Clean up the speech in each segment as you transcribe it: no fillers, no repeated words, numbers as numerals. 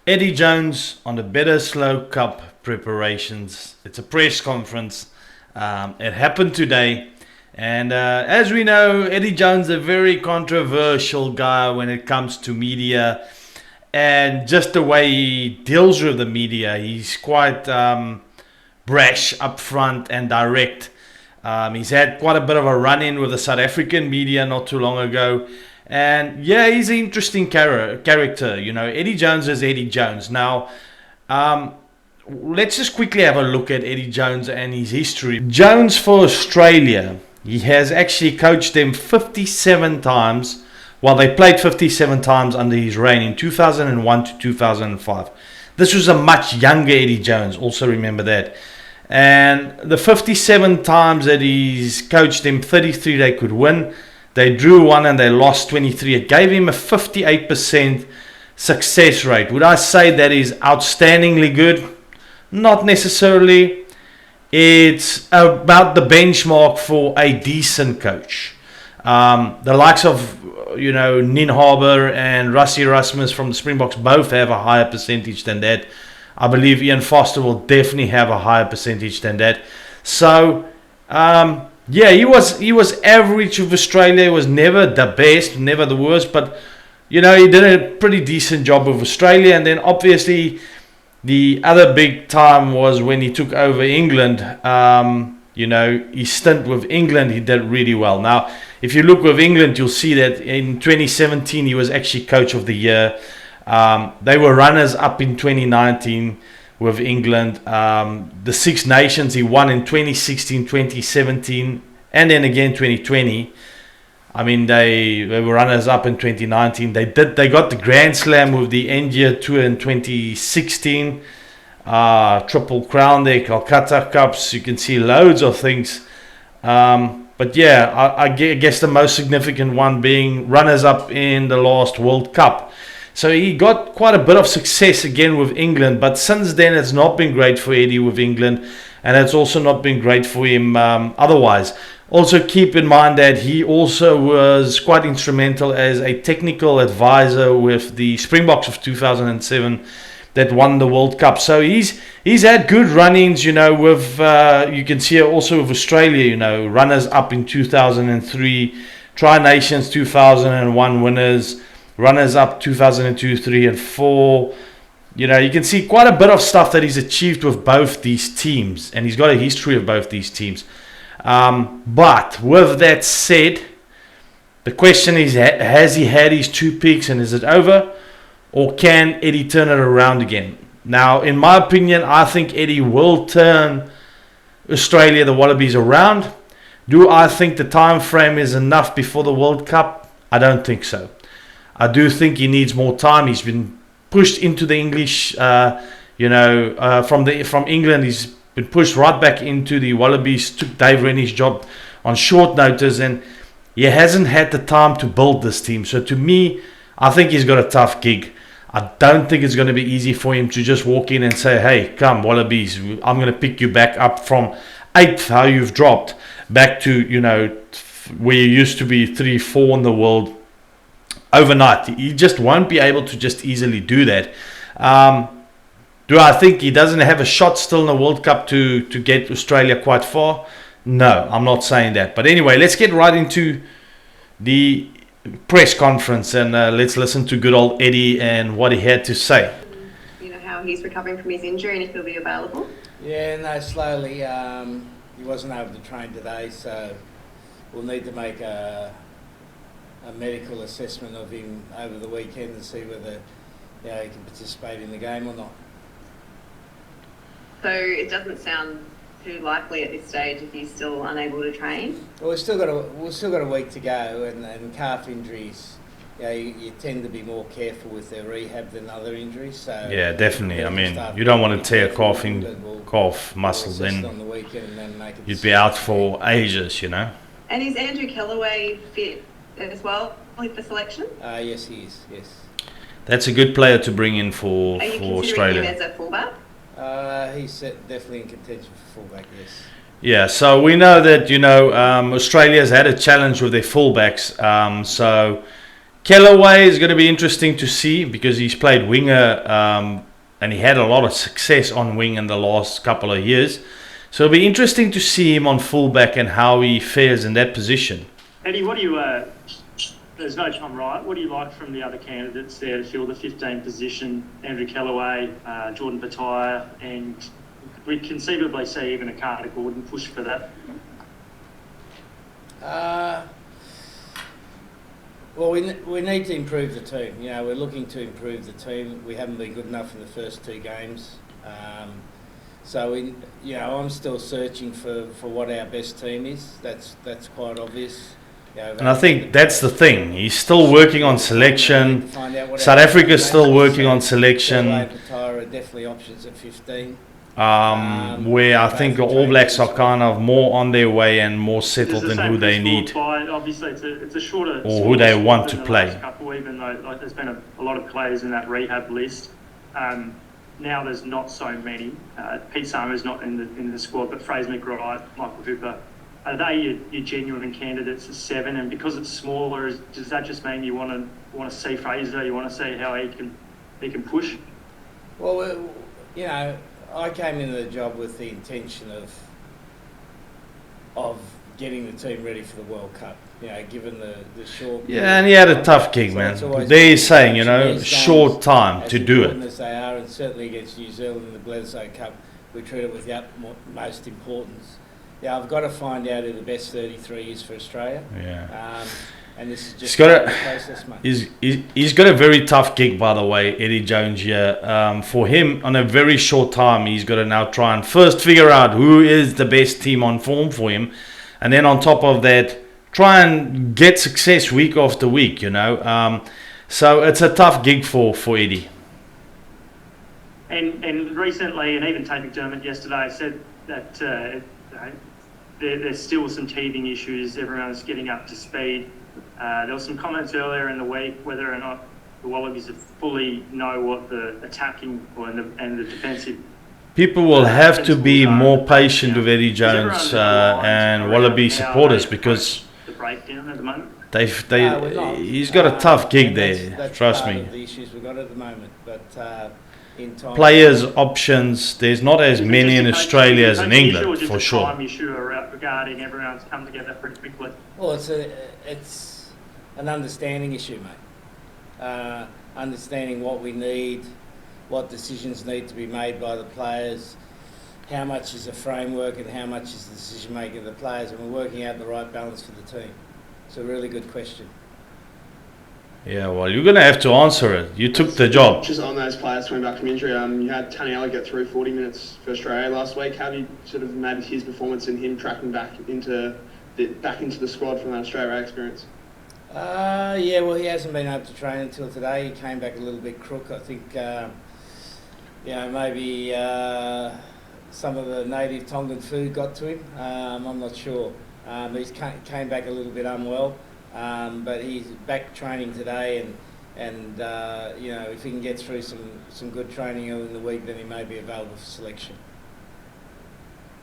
Eddie Jones on the Bledisloe Cup preparations. It's a press conference. It happened today. And as we know, Eddie Jones is a very controversial guy when it comes to media. And just the way he deals with the media, he's quite brash, upfront and direct. He's had quite a bit of a run-in with the South African media not too long ago. And yeah, he's an interesting character. You know, Eddie Jones is Eddie Jones. Now, let's just quickly have a look at Eddie Jones and his history. Jones for Australia, he has actually coached them 57 times. Well, they played 57 times under his reign in 2001 to 2005. This was a much younger Eddie Jones, also remember that. And the 57 times that he's coached them, 33 they could win. They drew one and they lost 23. It gave him a 58% success rate. Would I say that is outstandingly good? Not necessarily. It's about the benchmark for a decent coach. The likes of, Nin Harbour and Rassie Erasmus from the Springboks both have a higher percentage than that. I believe Ian Foster will definitely have a higher percentage than that. So, yeah, he was average with Australia. He was never the best, never the worst, but he did a pretty decent job with Australia. And then obviously the other big time was when he took over England. His stint with England, he did really well. Now, if you look with England, you'll see that in 2017 he was actually coach of the year. They were runners up in 2019 with England. The Six Nations he won in 2016, 2017, and then again 2020. I mean, they were runners up in 2019. They got the Grand Slam with the India Tour in 2016. Triple Crown there, Calcutta Cups. You can see loads of things. But yeah, I guess the most significant one being runners up in the last World Cup. So he got quite a bit of success again with England, but since then it's not been great for Eddie with England, and it's also not been great for him otherwise. Also keep in mind that he also was quite instrumental as a technical advisor with the Springboks of 2007 that won the World Cup. So he's had good run-ins, with you can see also with Australia, runners up in 2003, Tri-Nations 2001 winners, runners up 2002, 3 and 4. You can see quite a bit of stuff that he's achieved with both these teams, and he's got a history of both these teams. But with that said, the question is, has he had his two peaks and is it over? Or can Eddie turn it around again? Now, in my opinion, I think Eddie will turn Australia, the Wallabies, around. Do I think the time frame is enough before the World Cup? I don't think so. I do think he needs more time. He's been pushed into the English, from England. He's been pushed right back into the Wallabies. Took Dave Rennie's job on short notice, and he hasn't had the time to build this team. So to me, I think he's got a tough gig. I don't think it's going to be easy for him to just walk in and say, hey, come Wallabies, I'm going to pick you back up from 8th, how you've dropped, back to, where you used to be 3, 4 in the world overnight. He just won't be able to just easily do that. Do I think he doesn't have a shot still in the World Cup to get Australia quite far? No, I'm not saying that. But anyway, let's get right into the press conference and let's listen to good old Eddie and what he had to say. How he's recovering from his injury and if he'll be available? Yeah, no, slowly. He wasn't able to train today, so we'll need to make a medical assessment of him over the weekend to see whether he can participate in the game or not. So it doesn't sound too likely at this stage if he's still unable to train? Well, we've still got a week to go, and calf injuries, you tend to be more careful with their rehab than other injuries. So yeah, definitely. I mean, you don't want to tear a calf muscle, then on the weekend and then make you'd be out for ages, And is Andrew Kellaway fit as well with the selection? Yes, he is. Yes. That's a good player to bring in for Are you considering Australia. him as a fullback? He's definitely in contention for fullback, yes. Yeah, so we know that, Australia's had a challenge with their fullbacks. So Kellaway is going to be interesting to see because he's played winger and he had a lot of success on wing in the last couple of years. So it'll be interesting to see him on fullback and how he fares in that position. Eddie, what do you... there's no time right. What do you like from the other candidates there to fill the 15 position? Andrew Kellaway, Jordan Petaia, and we conceivably see even a Carter Gordon push for that. Well, we need to improve the team. You know, we're looking to improve the team. We haven't been good enough in the first 2 games. So I'm still searching for what our best team is. That's quite obvious. And I think that's the thing. He's still working on selection. South Africa's still working on selection. Petaia are definitely options at 15. Where I think All Blacks are kind of more on their way and more settled in who they need. Obviously, it's a shorter... Or who they want to play. Even though there's been a lot of players in that rehab list. Now there's not so many. Pete Summers not in the squad, but Fraser McWright, Michael Hooper. Are they your genuine candidates at 7? And because it's smaller, does that just mean you want to see Fraser? You want to see how he can push? Well, you know, I came into the job with the intention of getting the team ready for the World Cup. You know, given the short... Yeah, and he had a tough gig, man. They're saying, you know, short time to do it. As they are, and certainly against New Zealand in the Bledisloe Cup, we treat it with the utmost importance. Yeah, I've got to find out who the best 33 is for Australia. Yeah. And this is just the process, mate. He's got a very tough gig, by the way, Eddie Jones here. For him, on a very short time, he's got to now try and first figure out who is the best team on form for him. And then on top of that, try and get success week after week, you know. So it's a tough gig for Eddie. And recently, and even Tate McDermott yesterday said that there's still some teething issues. Everyone's getting up to speed. There were some comments earlier in the week whether or not the Wallabies fully know what the attacking and the defensive... People will have to be more patient with Eddie Jones and Wallaby supporters because the breakdown at the moment. He's got a tough gig there. That's trust part me. of the issues we've got at the moment, but in time, players options. There's not as many in Australia as in England, for sure. Time issue regarding everyone's come together pretty quickly. Well, it's an understanding issue, mate. Understanding what we need, what decisions need to be made by the players, how much is the framework and how much is the decision making of the players, and we're working out the right balance for the team. It's a really good question. Yeah, well, you're going to have to answer it. You took the job. Just on those players coming back from injury, you had Taniela get through 40 minutes for Australia last week. How have you sort of made his performance and him tracking back into the squad from that Australia experience? Yeah, well, he hasn't been able to train until today. He came back a little bit crook. I think, maybe some of the native Tongan food got to him. I'm not sure. He came back a little bit unwell. But he's back training today, and if he can get through some good training early in the week, then he may be available for selection.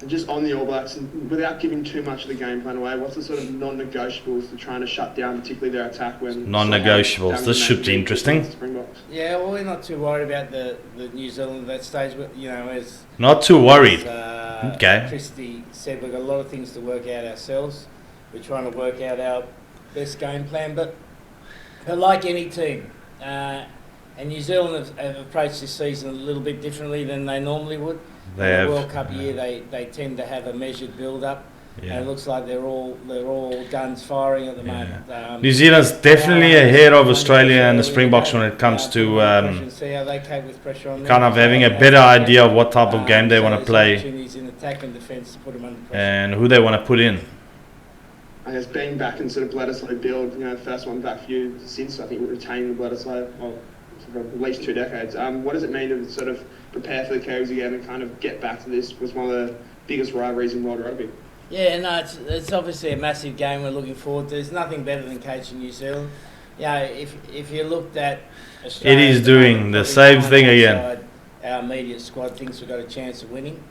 And just on the All Blacks, and without giving too much of the game plan away, what's the sort of non-negotiables to trying to shut down, particularly their attack when... Non-negotiables. This should be interesting. Yeah, well, we're not too worried about the New Zealand at that stage, but as not too worried. Okay. Christy said, we've got a lot of things to work out ourselves. We're trying to work out our best game plan, but like any team, and New Zealand have approached this season a little bit differently than they normally would. They have, the World Cup year, they tend to have a measured build-up, and it looks like they're all guns firing at the moment. New Zealand's definitely ahead of Australia and the Springboks when it comes to see how they cope with pressure on kind of having a better idea of what type of game they want to play in attack and defence to put them under pressure. And who they want to put in. I guess being back in sort of Bledisloe build, the first one back for you since I think we're retaining the Bledisloe, for at least 2 decades. What does it mean to sort of prepare for the Kiwis again and kind of get back to this? Was one of the biggest rivalries in world rugby. Yeah, no, it's obviously a massive game we're looking forward to. There's nothing better than coaching New Zealand. If you looked at Australia, it is doing the same thing again. Our immediate squad thinks we've got a chance of winning.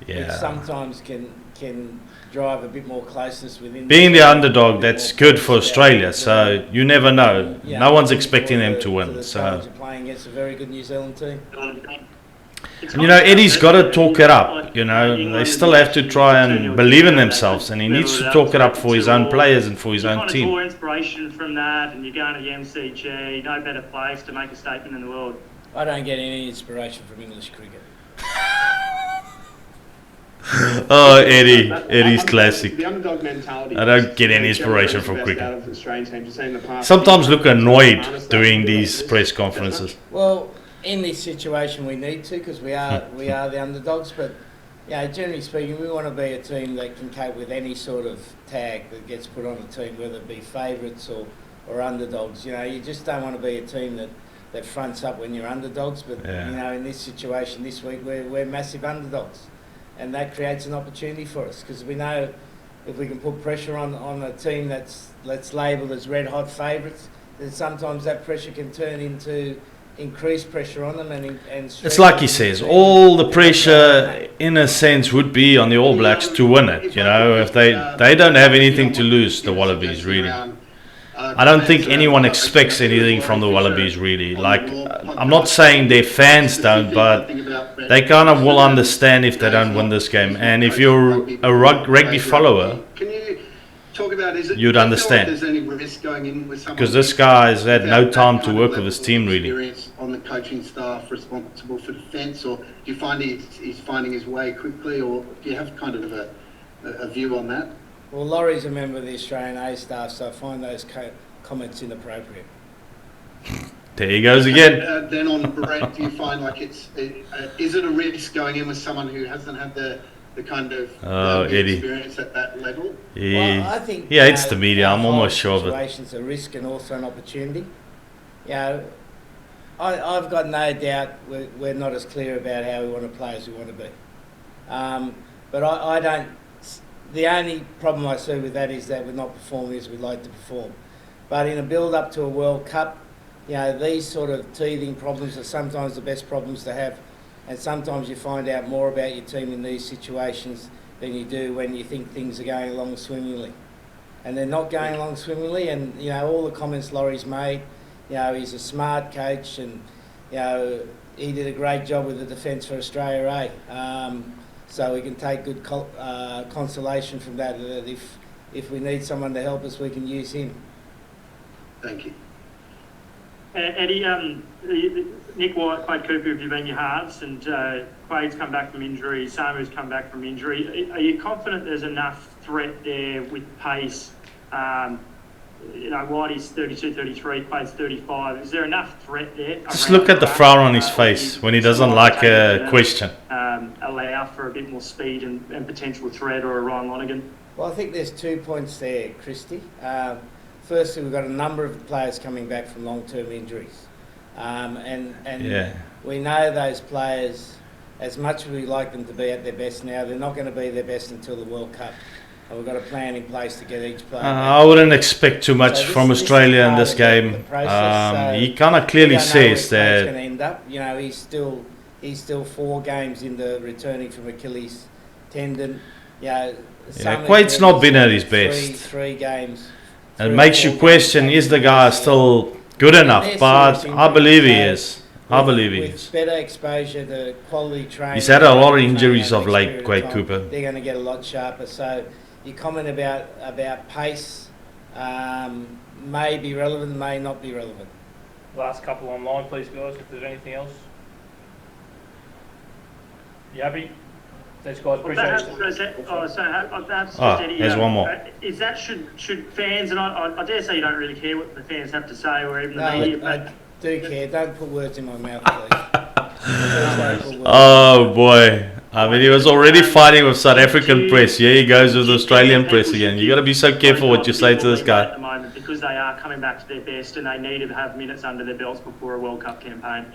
Which sometimes can can drive a bit more closeness within. Being the underdog, that's good for Australia. So you never know. No one's expecting them to win. So playing against a very good New Zealand team. And, Eddie's got to talk it up. They still have to try and believe in themselves, and he needs to talk it up for his own players and for his own team. Draw inspiration from that, and you're going to the MCG, no better place to make a statement in the world. I don't get any inspiration from English cricket. Oh, Eddie's classic. The underdog mentality. I don't get any inspiration from Out cricket. of Australian teams, you've seen in the past. Sometimes look annoyed doing these press conferences. Well, in this situation, we need to, because we are the underdogs. But generally speaking, we want to be a team that can cope with any sort of tag that gets put on a team, whether it be favourites or underdogs. You just don't want to be a team that fronts up when you're underdogs. But in this situation this week, we're massive underdogs, and that creates an opportunity for us, because we know if we can put pressure on a team that's labelled as red hot favourites, then sometimes that pressure can turn into increased pressure on them and it's like he says, all the pressure in a sense would be on the All Blacks to win it. If they don't have anything to lose, the Wallabies really. I don't think anyone expects anything from the Wallabies really. Like, I'm not saying their fans don't, but they kind of will understand if they don't win this game. And if you're a rugby follower, you'd understand, because this guy has had no time to work with his team really. On the coaching staff responsible for defence, or do you find he's finding his way quickly, or do you have kind of a view on that? Well, Laurie's a member of the Australian A staff, so I find those comments inappropriate. There he goes again. Then on Brett, do you find like is it a risk going in with someone who hasn't had the kind of experience at that level? Well, I think it's the media. I'm almost sure of it. Situation's a risk and also an opportunity. I've got no doubt we're not as clear about how we want to play as we want to be. But I don't. The only problem I see with that is that we're not performing as we'd like to perform. But in a build-up to a World Cup, these sort of teething problems are sometimes the best problems to have. And sometimes you find out more about your team in these situations than you do when you think things are going along swimmingly. And they're not going along swimmingly, and all the comments Laurie's made, he's a smart coach, and he did a great job with the defence for Australia A. So we can take good consolation from that if we need someone to help us, we can use him. Thank you. Eddie, Nick White, Quade Cooper have been your halves, and Quade's come back from injury, Samu's come back from injury. Are you confident there's enough threat there with pace? Whitey's 32, 33, Quade's 35. Is there enough threat there? Just look at the frown on his face when he doesn't like a question. Allow for a bit more speed and potential threat, or a Ryan Lonergan? Well, I think there's 2 points there, Christy. Firstly, we've got a number of players coming back from long-term injuries. And we know those players, as much as we like them to be at their best now, they're not going to be their best until the World Cup. And we've got a plan in place to get each player back. I wouldn't expect too much from Australia in this game. He kind of clearly says that... Going to end up. He's still 4 games into returning from Achilles tendon. Quade's not been at his best. Three games. It makes you question, is the guy still good enough? But I believe he is. With better exposure to quality training. He's had a lot of injuries of late, Quade Cooper. They're going to get a lot sharper. So your comment about pace may be relevant, may not be relevant. Last couple online, please, guys, if there's anything else. You happy? Thanks, guys. Appreciate it. There's one more. Is that should fans, and I dare say you don't really care what the fans have to say, or even the media, but I do care. Don't put words in my mouth, please. Oh boy. I mean, he was already fighting with South African press. Here he goes with Australian press again. You got to be so careful what you say to this guy. At the moment, because they are coming back to their best, and they need to have minutes under their belts before a World Cup campaign.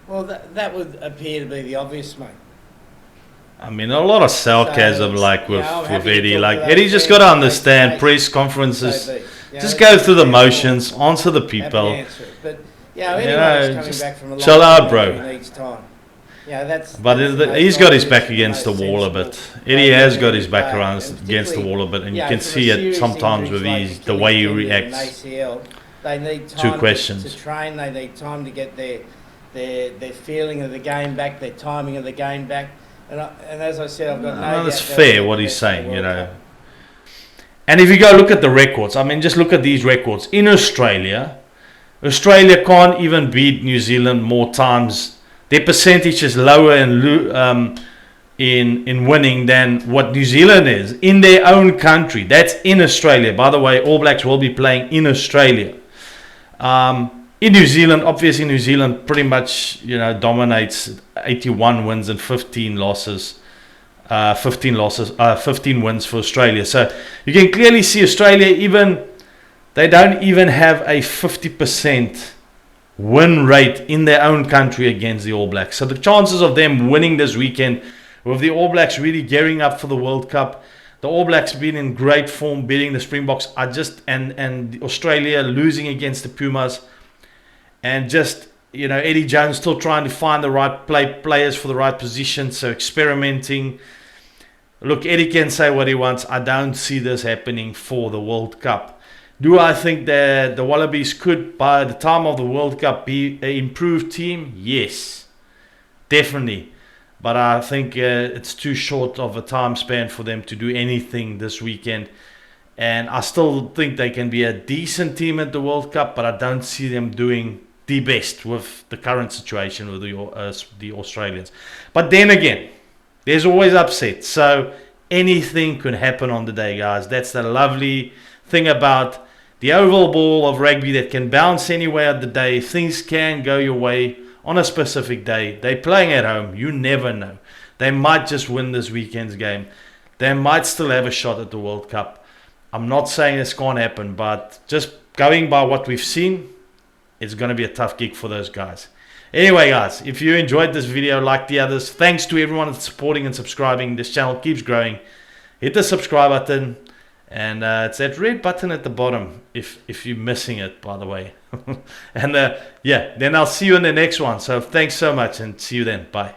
Well, that would appear to be the obvious, mate. I mean, a lot of sarcasm, with Eddie. Like, Eddie's just got to understand press conferences. Just go through the motions, answer the people. But anyone's coming back from a long chill out, injury bro. needs time. Yeah, that's. But that's the most he's got his obvious, back against the most wall a sensible bit. Eddie way has to got do his it, back and around against the particularly, wall a bit, and you know, can from see a it serious sometimes injuries with like the way he Achilles tendon and reacts. ACL, they need Two time questions. to train. They need time to get their feeling of the game back, their timing of the game back. And as I said, I've got no doubt That's they'll fair be what the he's best in the saying, you World know. Cup. And if you go look at the records, I mean, just look at these records. In Australia, Australia can't even beat New Zealand more times. Their percentage is lower in winning than what New Zealand is in their own country. That's in Australia. By the way, All Blacks will be playing in Australia. In New Zealand, obviously New Zealand pretty much, you know, dominates 81 wins and 15 losses. 15 wins for Australia. So you can clearly see Australia, they don't even have a 50% win rate in their own country against the All Blacks. So the chances of them winning this weekend, with the All Blacks really gearing up for the World Cup, the All Blacks being in great form, beating the Springboks, and Australia losing against the Pumas, and just, you know, Eddie Jones still trying to find the right players for the right position, so experimenting. Look, Eddie can say what he wants. I don't see this happening for the World Cup. Do I think that the Wallabies could, by the time of the World Cup, be an improved team? Yes, definitely. But I think it's too short of a time span for them to do anything this weekend. And I still think they can be a decent team at the World Cup, but I don't see them doing the best with the current situation with the Australians. But then again, there's always upsets. So anything could happen on the day, guys. That's the lovely thing about the oval ball of rugby, that can bounce anywhere of the day. Things can go your way on a specific day. They're playing at home. You never know. They might just win this weekend's game. They might still have a shot at the World Cup. I'm not saying this can't happen, but just going by what we've seen, it's going to be a tough gig for those guys. Anyway, guys, if you enjoyed this video like the others, thanks to everyone that's supporting and subscribing. This channel keeps growing. Hit the subscribe button, and it's that red button at the bottom if you're missing it, by the way. And yeah, then I'll see you in the next one. So thanks so much, and see you then. Bye.